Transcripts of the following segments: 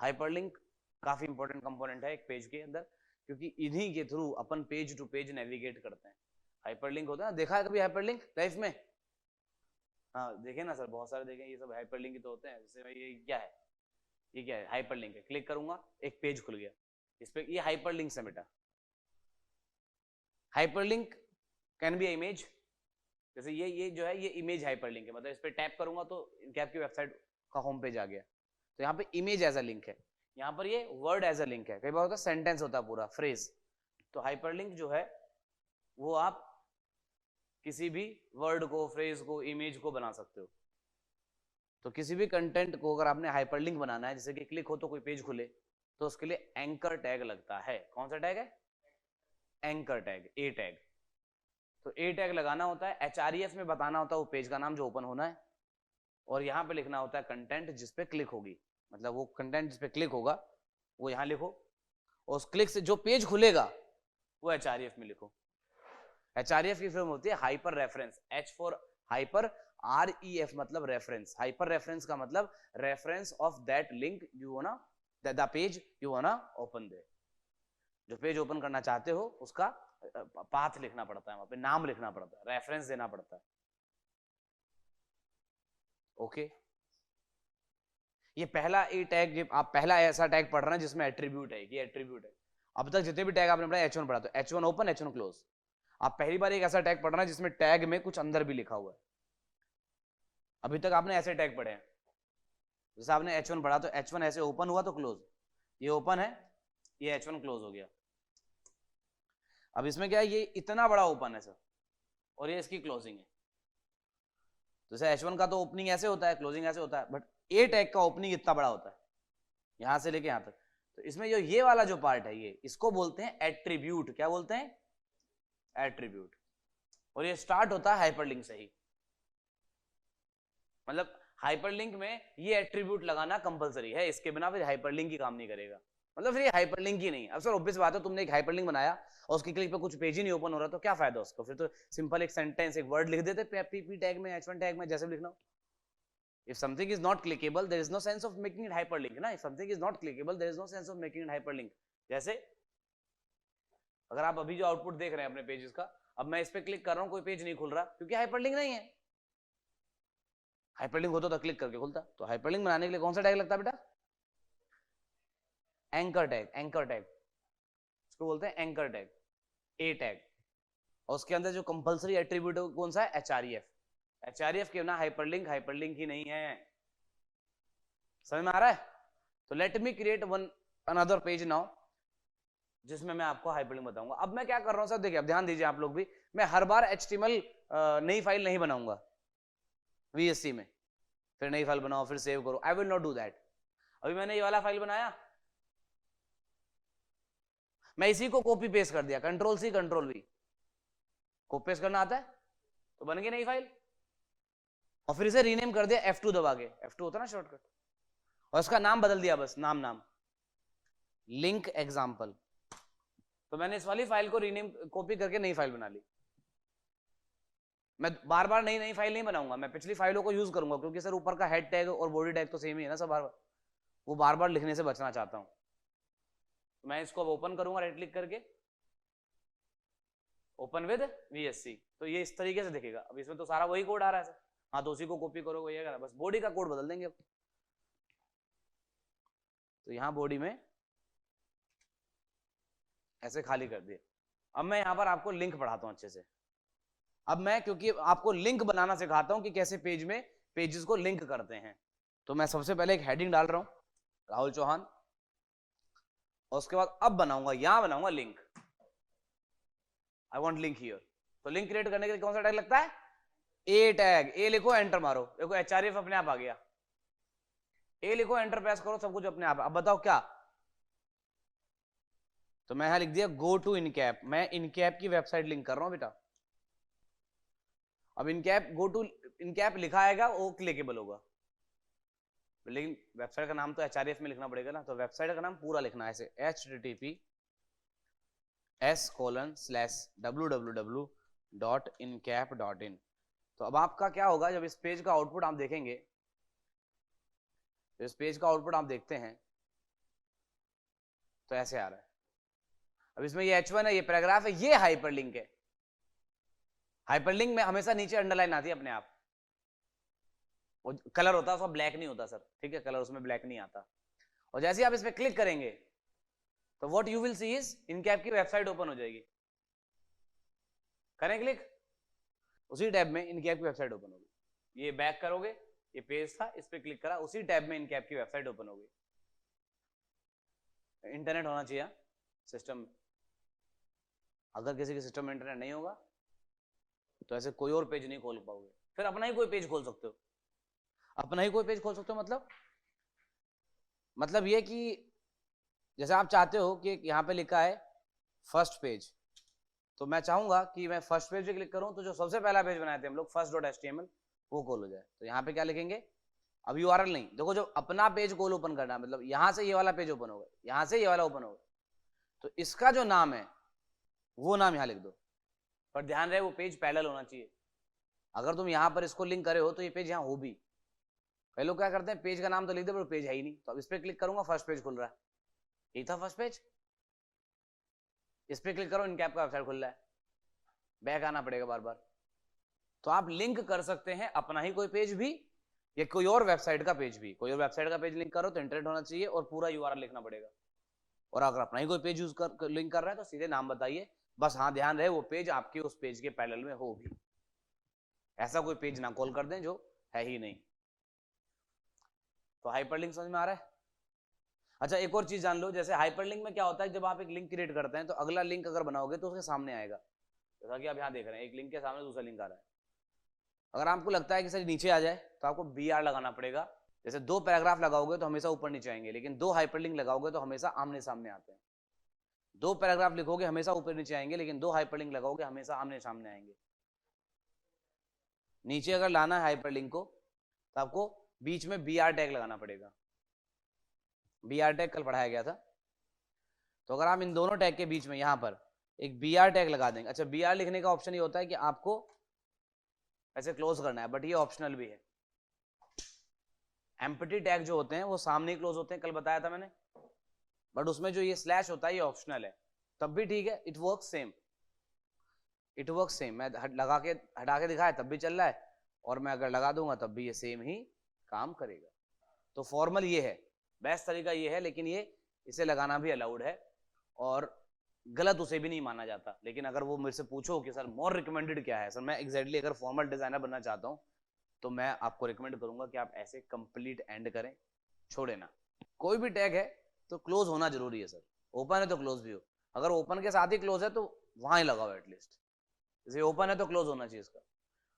Hyperlink काफी important component है एक पेज के अंदर, क्योंकि इन्हीं के थ्रू अपन पेज टू पेज नेविगेट करते हैं। हाइपरलिंक होता है, देखा है कभी हाइपरलिंक लाइफ में? हाँ देखे ना सर, बहुत सारे देखे, ये सब हाइपरलिंक ही तो होते हैं। जैसे भाई ये क्या है, ये क्या है, हाइपरलिंक है, क्लिक करूंगा एक पेज खुल गया इस पे, ये हाइपरलिंक है बेटा। हाइपरलिंक कैन बी इमेज, जैसे ये जो है ये इमेज हाइपरलिंक है, मतलब इस पे टैप करूंगा तो इनकैप की वेबसाइट का होम पेज आ गया, तो यहाँ पे इमेज एज अ लिंक है, यहाँ पर ये वर्ड एज अ लिंक है, कई बार होता है सेंटेंस होता है पूरा फ्रेज। तो हाइपरलिंक जो है वो आप किसी भी वर्ड को, फ्रेज को, इमेज को बना सकते हो। तो किसी भी कंटेंट को अगर आपने हाइपरलिंक बनाना है, जैसे कि क्लिक हो तो कोई पेज खुले, तो उसके लिए एंकर टैग लगता है। कौन सा टैग है? एंकर टैग, ए टैग। तो ए टैग लगाना होता है, एचआरईएफ में बताना होता है वो पेज का नाम जो ओपन होना है, और यहाँ पे लिखना होता है कंटेंट जिस पे क्लिक होगी, मतलब वो कंटेंट जिस पे क्लिक होगा वो यहाँ लिखो, और उस क्लिक से जो पेज खुलेगा वो एचआरईएफ में लिखो। एचआरईएफ की फॉर्म होती है hyper reference, H for hyper, R E F मतलब रेफरेंस। हाइपर रेफरेंस का मतलब reference of that link you wanna, the page you wanna open there. जो पेज ओपन करना चाहते हो उसका पाथ लिखना पड़ता है, वहां पे नाम लिखना पड़ता है, रेफरेंस देना पड़ता है। ओके, ये पहला ए टैग, जब आप पहला ऐसा टैग पढ़ रहे हैं जिसमें एट्रीब्यूट है, ये एट्रीब्यूट है। अब तक जितने भी टैग आपने पढ़ा H1 पढ़ा, तो H1 ओपन, H1 क्लोज। आप पहली बार एक ऐसा टैग पढ़ रहे हैं जिसमें टैग में कुछ अंदर भी लिखा हुआ है। अभी तक आपने ऐसे टैग पढ़े हैं, जैसे आपने H1 पढ़ा तो H1 ऐसे ओपन हुआ तो क्लोज, ये ओपन है, ये H1 क्लोज हो गया। अब इसमें क्या है, ये इतना बड़ा ओपन है सर, और ये इसकी क्लोजिंग है। जैसे H1 का तो ओपनिंग ऐसे होता है, क्लोजिंग ऐसे होता है, बट ए टैग का ओपनिंग इतना बड़ा होता है, यहां से लेके यहां तक। तो इसमें जो ये वाला जो पार्ट है, ये इसको बोलते हैं एट्रीब्यूट। क्या बोलते हैं? एट्रीब्यूट। और ये स्टार्ट होता है हाइपरलिंक से ही, मतलब हाइपरलिंक में ये एट्रीब्यूट लगाना कंपलसरी है, इसके बिना फिर हाइपरलिंक ही काम नहीं करेगा, मतलब फिर ये हाइपरलिंक ही नहीं। अब सर ऑब्वियस बात है, तुमने एक हाइपरलिंक बनाया और उसकी क्लिक पे कुछ पेज ही नहीं ओपन हो रहा, तो क्या फायदा उसको? फिर तो सिंपल एक सेंटेंस, एक वर्ड लिख देते पी टैग में, H1 टैग में, जैसे भी लिखना हो। If something is not clickable, there is no sense of making it hyperlink ना। If something is not clickable, there is no sense of making it hyperlink। जैसे अगर आप अभी जो आउटपुट देख रहे हैं अपने पेजेस का, अब मैं इस पे क्लिक कर रहा हूं, कोई पेज नहीं खुल रहा, क्योंकि हाइपरलिंक नहीं है। हाइपरलिंक होता तो क्लिक करके खुलता। तो हाइपरलिंक बनाने के लिए कौन सा टैग लगता है बेटा? Anchor tag. एंकर टैग इसको बोलते हैं, एंकर टैग, ए टैग। और उसके अंदर जो कंपलसरी एट्रीब्यूट है कौन सा है? एचआरईएफ। एचआरईएफ के बिना हाइपरलिंक हाइपरलिंक ही नहीं है। समझ में आ रहा है? तो let me create one another page now, जिसमें मैं आपको हाइपरलिंक बताऊंगा। अब मैं क्या कर रहा हूं सर, देखिए अब ध्यान दीजिए आप लोग भी, मैं हर बार HTML नई फाइल नहीं बनाऊंगा VSC में, फिर नई फाइल बनाओ फिर सेव करो, I will not do that. अभी मैंने ये वाला फाइल बनाया, मैं इसी को कॉपी पेस्ट कर दिया, Ctrl+C Ctrl+V, कॉपी पेस्ट करना आता है तो बन गई नई फाइल, और फिर इसे रीनेम कर दिया F2 दबा के, F2 होता है ना शॉर्टकट, और इसका नाम बदल दिया, बस नाम लिंक एग्जाम्पल। तो मैंने इस वाली फाइल को रीनेम, कॉपी करके नई फाइल बना ली। मैं बार बार नई फाइल नहीं बनाऊंगा, मैं पिछली फाइलों को यूज करूंगा, क्योंकि सर ऊपर का हेड टैग और बॉडी टैग तो सेम ही है ना सब, वो बार बार लिखने से बचना चाहता हूं। तो मैं इसको ओपन करूंगा राइट क्लिक करके, ओपन विद VSC, तो ये इस तरीके से दिखेगा। अब इसमें तो सारा वही कोड आ रहा है सर, हाँ तो उसी को कॉपी करो, वही है, बस बॉडी का कोड बदल देंगे अब। तो यहां बॉडी में ऐसे खाली कर दिए। अब मैं यहां पर आपको लिंक पढ़ाता हूं अच्छे से। अब मैं क्योंकि आपको लिंक बनाना सिखाता हूं कि कैसे पेज में पेजेस को लिंक करते हैं, तो मैं सबसे पहले एक हेडिंग डाल रहा हूं, राहुल चौहान, और उसके बाद अब बनाऊंगा, यहां बनाऊंगा link, I want link here. तो लिंक क्रिएट करने के लिए कौन सा टैग लगता है? ए टैग। ए लिखो, एंटर मारो, देखो एचआरईएफ अपने आप आ गया। ए लिखो, एंटर प्रेस करो, सब कुछ अपने आप। अब बताओ क्या? तो मैं यहां लिख दिया गो टू इनकैप, मैं इनकैप की वेबसाइट लिंक कर रहा हूं बेटा। अब इनकैप, गो टू इनकैप लिखा आएगा, वो क्लिकेबल होगा, लेकिन वेबसाइट का नाम तो एचआरईएफ में लिखना पड़ेगा ना। तो वेबसाइट का नाम पूरा लिखना है ऐसे, https://www.incap.in। तो अब आपका क्या होगा, जब इस पेज का आउटपुट आप देखेंगे, तो इस पेज का आउटपुट आप देखते हैं, तो ऐसे आ रहा है। अब इसमें ये H1 है, ये पैराग्राफ है, ये हाइपरलिंक है। हाइपरलिंक में हमेशा नीचे अंडरलाइन आती है अपने आप, वो कलर होता है उसका ब्लैक नहीं होता सर, ठीक है, कलर उसमें ब्लैक नहीं आता। और जैसे आप इस पे क्लिक करेंगे तो what you will see is NCAP की वेबसाइट ओपन हो जाएगी। करें क्लिक, उसी टैब में इनकैप की वेबसाइट ओपन होगी। ये बैक करोगे, ये पेज था, इस पे क्लिक करा, उसी टैब में इनकैप की वेबसाइट ओपन होगी। इंटरनेट होना चाहिए सिस्टम में, अगर किसी के सिस्टम में इंटरनेट नहीं होगा तो ऐसे कोई और पेज नहीं खोल पाओगे। फिर अपना ही कोई पेज खोल सकते हो, अपना ही कोई पेज खोल सकते हो। मतलब ये कि जैसे आप चाहते हो कि यहाँ पे लिखा है फर्स्ट पेज, तो मैं चाहूंगा कि मैं फर्स्ट पेज पे क्लिक करूं तो जो सबसे पहला पेज बनाए थे हम लोग first.html वो कॉल हो जाए। तो यहाँ पे क्या लिखेंगे, अब URL नहीं, देखो जो अपना पेज कॉल ओपन करना है, मतलब यहाँ से ये वाला पेज ओपन होगा, यहाँ से ये वाला ओपन होगा, तो इसका जो नाम है वो नाम यहाँ लिख दो। पर ध्यान रहे वो पेज पैरेलल होना चाहिए। अगर तुम यहाँ पर इसको लिंक करे हो तो ये पेज यहाँ हो भी। कई लोग क्या करते हैं, पेज का नाम तो लिख दे पर पेज है ही नहीं। तो अब इस पे क्लिक करूंगा, फर्स्ट पेज खुल रहा है, यही था फर्स्ट पेज। इस पे क्लिक करो, इनकैप का वेबसाइट खुल रहा है, बैक आना पड़ेगा बार बार। तो आप लिंक कर सकते हैं अपना ही कोई पेज भी या कोई और वेबसाइट का पेज भी। कोई और वेबसाइट का पेज लिंक करो तो इंटरनेट होना चाहिए और पूरा URL लिखना पड़ेगा। और अगर अपना ही कोई पेज यूज कर लिंक कर रहा है तो सीधे नाम बताइए बस। हाँ ध्यान रहे वो पेज आपके उस पेज के पैरेलल में हो भी, ऐसा कोई पेज ना कॉल कर दें जो है ही नहीं। तो हाइपरलिंक समझ में आ रहा है। अच्छा एक और चीज जान लो, जैसे हाइपरलिंक में क्या होता है, जब आप एक लिंक क्रिएट करते हैं तो अगला लिंक अगर बनाओगे तो उसके सामने आएगा। जैसा कि आप यहाँ देख रहे हैं, एक लिंक के सामने दूसरा लिंक आ रहा है। अगर आपको लगता है कि सर नीचे आ जाए तो आपको BR लगाना पड़ेगा। जैसे 2 पैराग्राफ लगाओगे तो हमेशा ऊपर नीचे आएंगे, लेकिन 2 हाइपरलिंक लगाओगे तो हमेशा आमने सामने आते हैं। 2 पैराग्राफ लिखोगे हमेशा ऊपर नीचे आएंगे, लेकिन 2 हाइपरलिंक लगाओगे हमेशा आमने सामने आएंगे। नीचे अगर लाना है हाइपरलिंक को तो आपको बीच में BR टैग लगाना पड़ेगा। BR टैग कल पढ़ाया गया था। तो अगर आप इन दोनों टैग के बीच में यहाँ पर एक BR टैग लगा देंगे। अच्छा BR लिखने का ऑप्शन ये होता है कि आपको ऐसे क्लोज करना है, बट ये ऑप्शनल भी है। एम्प्टी टैग जो होते हैं वो सामने ही क्लोज होते हैं, कल बताया था मैंने, बट उसमें जो ये स्लैश होता है ये ऑप्शनल है, तब भी ठीक है, it work same, it work same. मैं लगा के हटा के दिखाया तब भी चल रहा है, और मैं अगर लगा दूंगा तब भी ये सेम ही काम करेगा। तो फॉर्मल ये है, बेस्ट तरीका ये है, लेकिन ये इसे लगाना भी अलाउड है और गलत उसे भी नहीं माना जाता। लेकिन अगर वो मेरे से पूछो कि सर मोर रिकमेंडेड क्या है, सर मैं एग्जैक्टली अगर फॉर्मल डिजाइनर बनना चाहता हूँ तो मैं आपको रिकमेंड करूंगा कि आप ऐसे कंप्लीट एंड करें, छोड़े ना। कोई भी टैग है तो क्लोज होना जरूरी है सर, ओपन है तो क्लोज भी हो। अगर ओपन के साथ ही क्लोज है तो वहां ही लगाओ एटलीस्ट। जैसे ओपन है तो क्लोज होना चाहिए इसका,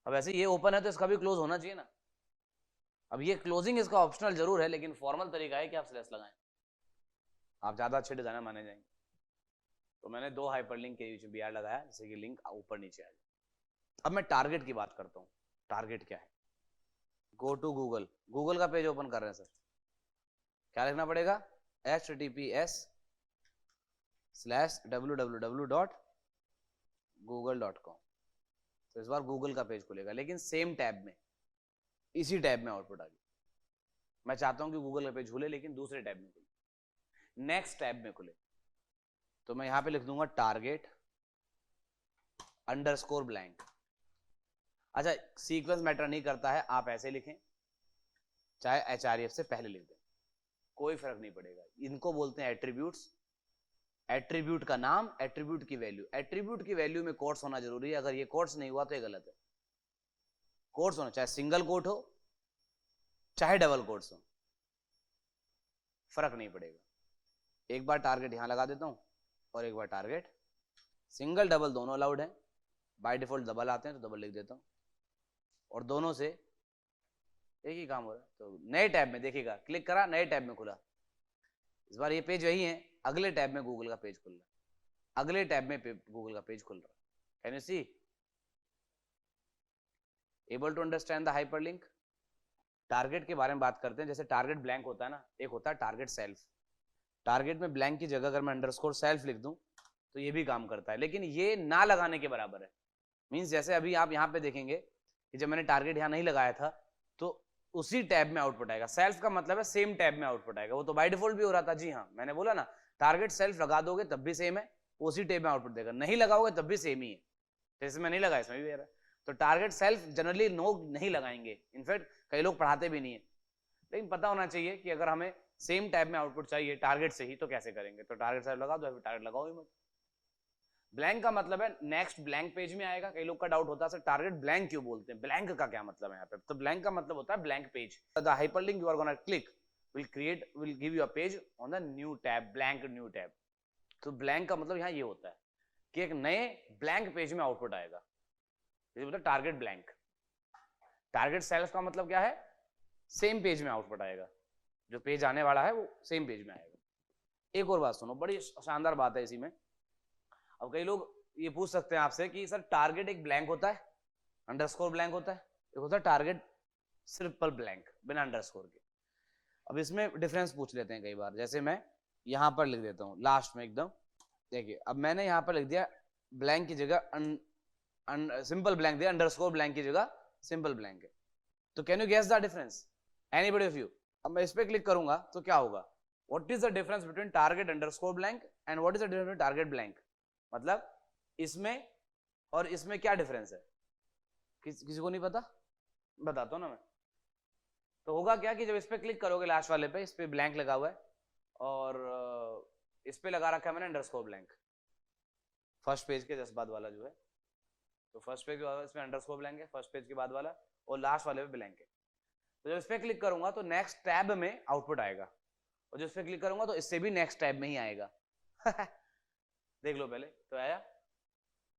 अब ऐसे ये ओपन है तो इसका भी क्लोज होना चाहिए ना। अब ये क्लोजिंग इसका ऑप्शनल जरूर है, लेकिन फॉर्मल तरीका है कि आप स्लैश लगाएं, आप ज्यादा अच्छे डिजाइनर माने जाएंगे। तो मैंने 2 हाइपरलिंक के बीच में BR लगाया जिससे कि लिंक ऊपर नीचे आ जाए। अब मैं टारगेट की बात करता हूँ। टारगेट क्या है, गो टू गूगल, गूगल का पेज ओपन कर रहे हैं सर, क्या लिखना पड़ेगा, https://www.google.com। तो इस बार गूगल का पेज खुलेगा, लेकिन सेम टैब में, इसी टैब में आउटपुट आ गई। मैं चाहता हूं कि गूगल का पेज खुले लेकिन दूसरे टैब में खुले, नेक्स्ट टैब में खुले। तो मैं यहां पे लिख दूंगा टारगेट _ब्लैंक। अच्छा सीक्वेंस मैटर नहीं करता है, आप ऐसे लिखें चाहे href से पहले लिख दें, कोई फर्क नहीं पड़ेगा। इनको बोलते हैं एट्रीब्यूट्स। एट्रीब्यूट का नाम, एट्रीब्यूट की वैल्यू। एट्रीब्यूट की वैल्यू में कोट्स होना जरूरी है, अगर ये कोट्स नहीं हुआ तो ये गलत है। कोट्स होना, चाहे सिंगल कोट हो चाहे डबल कोट्स हो, फर्क नहीं पड़ेगा। एक बार टारगेट यहां लगा देता हूं और एक बार टारगेट, सिंगल डबल दोनों अलाउड है, बाय डिफॉल्ट डबल आते हैं तो डबल लिख देता हूं, और दोनों से एक ही काम हो रहा है। तो नए टैब में देखिएगा, क्लिक करा नए टैब में खुला, इस बार ये पेज वही है, अगले टैब में गूगल का पेज खुल रहा है, अगले टैब में गूगल का पेज खुल रहा है। Can you see, able to understand the hyperlink. Target के बारे में बात करते हैं। जैसे टारगेट ब्लैंक होता है ना, एक होता है टारगेट सेल्फ। टारगेट में ब्लैंक की जगह अगर मैं अंडरस्कोर सेल्फ लिख दूं तो ये भी काम करता है, लेकिन ये ना लगाने के बराबर है। मींस जैसे अभी आप यहाँ पे देखेंगे कि जब मैंने टारगेट यहाँ नहीं लगाया था तो उसी टैब में आउटपुट आएगा। सेल्फ का मतलब है सेम टैब में आउटपुट आएगा, वो तो बाय डिफॉल्ट भी हो रहा था। जी हाँ, मैंने बोला ना टारगेट सेल्फ लगा दोगे तब भी सेम है, उसी टाइप में आउटपुट देगा, नहीं लगाओगे तब भी सेम ही है, जैसे मैं नहीं लगा इसमें भी है। तो टारगेट सेल्फ जनरली लोग नहीं लगाएंगे, इनफैक्ट कई लोग पढ़ाते भी नहीं है, लेकिन पता होना चाहिए कि अगर हमें सेम टाइप में आउटपुट चाहिए टारगेट से ही तो कैसे करेंगे। तो टारगेट सेल्फ लगा दो, फिर टारगेट लगाओ ही मत। ब्लैंक का मतलब है नेक्स्ट ब्लैंक पेज में आएगा। कई लोग का डाउट होता है सर टारगेट ब्लैंक क्यों बोलते हैं, ब्लैंक का क्या मतलब है यहाँ पे। तो ब्लैंक का मतलब होता है blank page. The hyperlink you are gonna click will give you a page on the new tab, blank new tab। तो ब्लैंक का मतलब यहाँ ये होता है कि एक नए ब्लैंक पेज में आउटपुट आएगा, ये मतलब टारगेट ब्लैंक। टारगेट सेल्फ का मतलब क्या है, सेम पेज में आउटपुट आएगा, जो पेज आने वाला है वो सेम पेज में आएगा। एक और बात सुनो, बड़ी शानदार बात है इसी में। अब कई लोग ये पूछ सकते हैं आपसे कि सर टारगेट एक ब्लैंक होता है, अंडरस्कोर ब्लैंक होता है, एक होता है टारगेट सिंपल ब्लैंक बिना अंडरस्कोर के। अब इसमें डिफरेंस पूछ लेते हैं कई बार, जैसे मैं यहां पर लिख देता हूं लास्ट में एकदम, देखिए अब मैंने यहां पर लिख दिया ब्लैंक की जगह सिंपल ब्लैंक दिया, अंडरस्कोर ब्लैंक की जगह सिंपल ब्लैंक है। तो can you guess the difference, anybody of you? अब मैं इस पे क्लिक करूंगा तो क्या होगा, what is the difference between target underscore blank and what is the difference between target blank? मतलब इसमें और इसमें क्या डिफरेंस है, किसी को नहीं पता? बताता हूं ना मैं। तो होगा क्या कि जब इस पे क्लिक करोगे लास्ट वाले पे, इस पे ब्लैंक लगा हुआ है और इस पे लगा रखा है मैंने अंडरस्कोर ब्लैंक, फर्स्ट पेज के जस्ट बाद वाला जो है। तो फर्स्ट पेज के बाद इसमें अंडरस्कोर ब्लैंक है, फर्स्ट पेज के बाद वाला, और लास्ट वाले पे ब्लैंक है। तो जब इस पे क्लिक करूंगा तो नेक्स्ट टैब में आउटपुट आएगा, और जब इस पे क्लिक करूंगा तो इससे भी नेक्स्ट टैब में ही आएगा। देख लो पहले तो आया,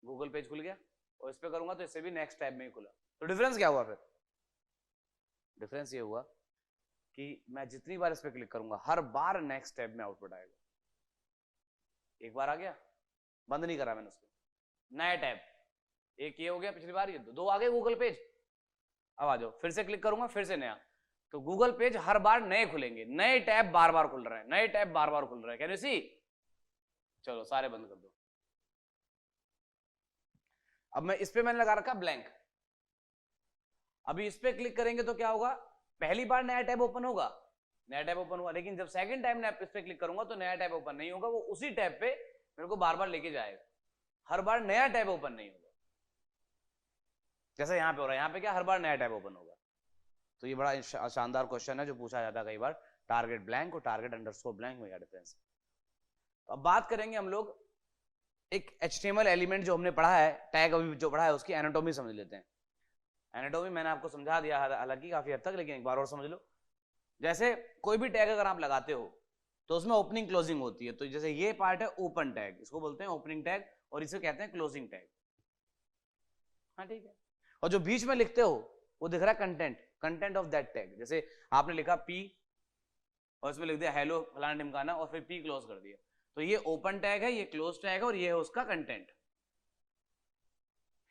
गूगल पेज खुल गया, और इस पे करूंगा तो इससे भी नेक्स्ट टैब में ही खुला। तो डिफरेंस क्या हुआ फिर? डिफरेंस ये हुआ कि मैं जितनी बार इस पे क्लिक करूंगा हर बार नेक्स्ट टैब में आउटपुट आएगा। एक बार आ गया, बंद नहीं करा मैंने उसको, नया टैब, एक ये हो गया, पिछली बार ये दो आ गए गूगल पेज। अब आ जाओ, फिर से क्लिक करूंगा, फिर से नया, तो गूगल पेज हर बार नए खुलेंगे, नए टैब बार बार खुल रहे हैं, नए टैब बार बार खुल रहे हैं। कैन यू सी? चलो सारे बंद कर दो। अब मैं इस पे मैंने लगा रखा ब्लैंक, अभी इस पे क्लिक करेंगे तो क्या होगा, पहली बार नया टैब ओपन होगा, नया टैब ओपन हुआ, लेकिन जब सेकंड टाइम इस पे क्लिक करूंगा तो नया टैब ओपन नहीं होगा, वो उसी टैब पे मेरे को बार बार लेके जाएगा, हर बार नया टैब ओपन नहीं होगा। जैसे यहाँ पे हो रहा है, यहाँ पे क्या हर बार नया टैब ओपन होगा। तो ये बड़ा शानदार क्वेश्चन है जो पूछा जाता है कई बार, टारगेट ब्लैंक और टारगेट अंडरस्कोर ब्लैंक में क्या डिफरेंस है। तो अब बात करेंगे हम लोग एक HTML एलिमेंट जो हमने पढ़ा है, टैग अभी जो पढ़ा है, उसकी एनाटॉमी समझ लेते हैं। एनाटॉमी मैंने आपको समझा दिया हालांकि काफी हद तक, लेकिन एक बार और समझ लो। जैसे कोई भी टैग अगर आप लगाते हो तो उसमें ओपनिंग क्लोजिंग होती है, तो जैसे ये पार्ट है ओपन टैग, इसको बोलते हैं ओपनिंग टैग, और इसे कहते हैं क्लोजिंग टैग। हाँ ठीक है, और जो बीच में लिखते हो वो दिख रहा है content, content of that tag. जैसे आपने लिखा पी और इसमें लिख दिया हेलो फलाना ढिमकाना और फिर पी क्लोज कर दिया, तो ये ओपन टैग है, ये क्लोज टैग है, और ये है उसका कंटेंट।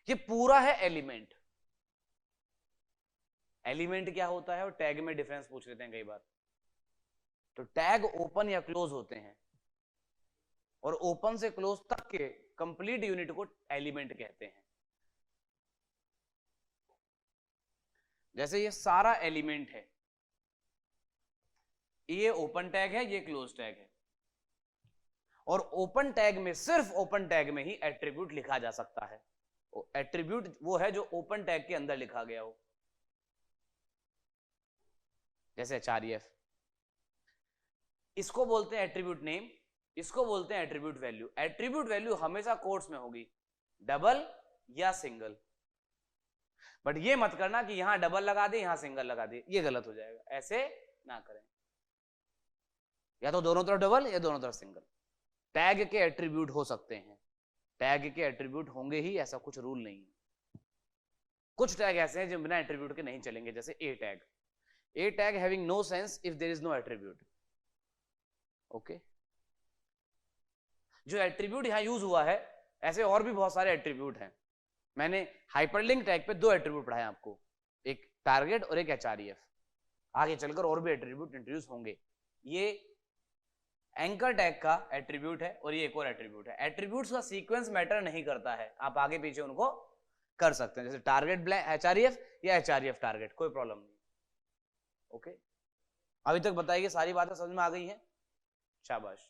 ये पूरा है एलिमेंट। एलिमेंट क्या होता है और टैग में डिफरेंस पूछ लेते हैं कई बार। तो टैग ओपन या क्लोज होते हैं, और ओपन से क्लोज तक के कंप्लीट यूनिट को एलिमेंट कहते हैं। जैसे ये सारा एलिमेंट है, ये ओपन टैग है, ये क्लोज टैग है, और ओपन टैग में सिर्फ ओपन टैग में ही एट्रीब्यूट लिखा जा सकता है। एट्रीब्यूट वो है जो ओपन टैग के अंदर लिखा गया हो, जैसे href, इसको बोलते हैं एट्रीब्यूट नेम, इसको बोलते हैं एट्रीब्यूट वैल्यू। एट्रीब्यूट वैल्यू हमेशा कोट्स में होगी, डबल या सिंगल। बट ये मत करना कि यहां डबल लगा दे यहां सिंगल लगा दे, ये गलत हो जाएगा, ऐसे ना करें। या तो दोनों तरफ डबल या दोनों तरफ सिंगल। टैग के एट्रीब्यूट हो सकते हैं, टैग के एट्रीब्यूट होंगे ही, ऐसा कुछ रूल नहीं है। कुछ टैग ऐसे हैं जो बिना एट्रीब्यूट के नहीं चलेंगे, जैसे ए tag. A tag having no sense if there is no attribute. Okay? जो एट्रीब्यूट यहां यूज हुआ है, ऐसे और भी बहुत सारे एट्रीब्यूट हैं। मैंने हाइपरलिंक टैग पे 2 एट्रीब्यूट पढ़ाए आपको, एक टारगेट और एक href। आगे चलकर और भी एट्रीब्यूट इंट्रोड्यूस होंगे। ये एंकर टैग का एट्रीब्यूट है और ये एक और एट्रीब्यूट है। एट्रीब्यूट्स का सीक्वेंस मैटर नहीं करता है, आप आगे पीछे उनको कर सकते हैं, जैसे टारगेट href या href टारगेट, कोई प्रॉब्लम नहीं। ओके, अभी तक बताइए सारी बातें समझ में आ गई हैं? शाबाश।